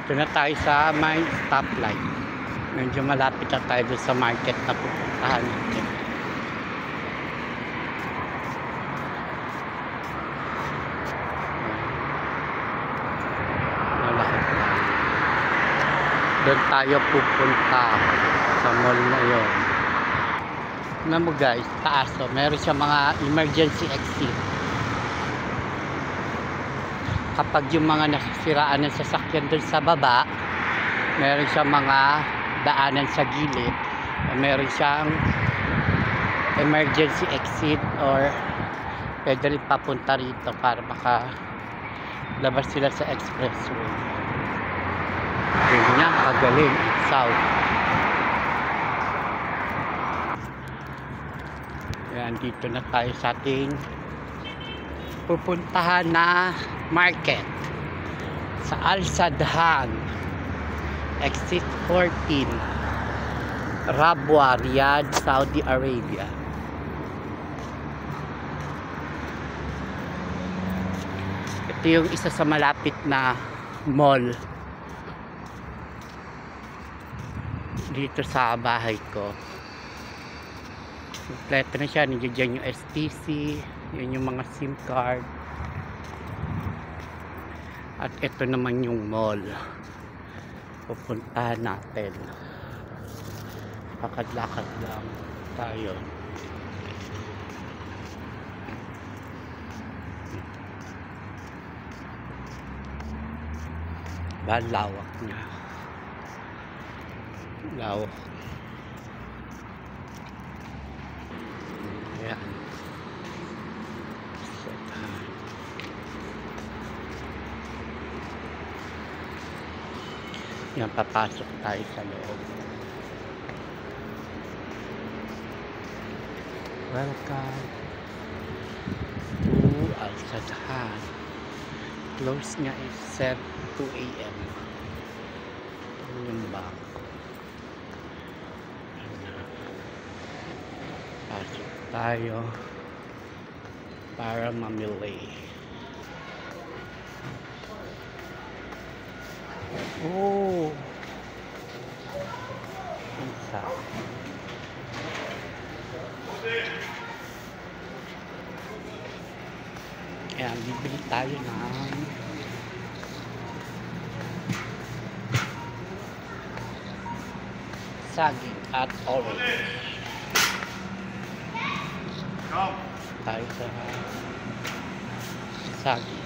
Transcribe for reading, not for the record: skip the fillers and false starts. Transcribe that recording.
Ito na tayo sa may stoplight. Medyo malapit na tayo doon sa market na pupuntahan natin. Malakit na. Doon tayo pupunta sa mall na yun. Alam mo guys, taas o. Meron siya mga emergency exit. Kapag yung mga nasisiraan ng sasakyan doon sa baba, meron siyang mga daanan sa gilid, meron siyang emergency exit or pwede rin papunta rito para makalabas sila sa expressway. Yun nga, kagaling south. Yan, dito na tayo sa ating pupuntahan na market sa Al Sadhan, exit 14, Rabwa, Riyadh, Saudi Arabia. Ito yung isa sa malapit na mall dito sa bahay ko. Kompleto na siya. Nandiyan yung STC, yun yung mga SIM card, at ito naman yung mall pupuntahan natin. Lakad-lakad lang tayo. Lawak niya, lawak. Ayan. Yan, papasok tayo sa loob. Welcome to Al Sadhan. Close niya is 2 AM. Ito yung bangko. Pasok tayo para mamili. Oh, isa. Ayan, bibili tayo ng saging at orange. Tayo sa saging.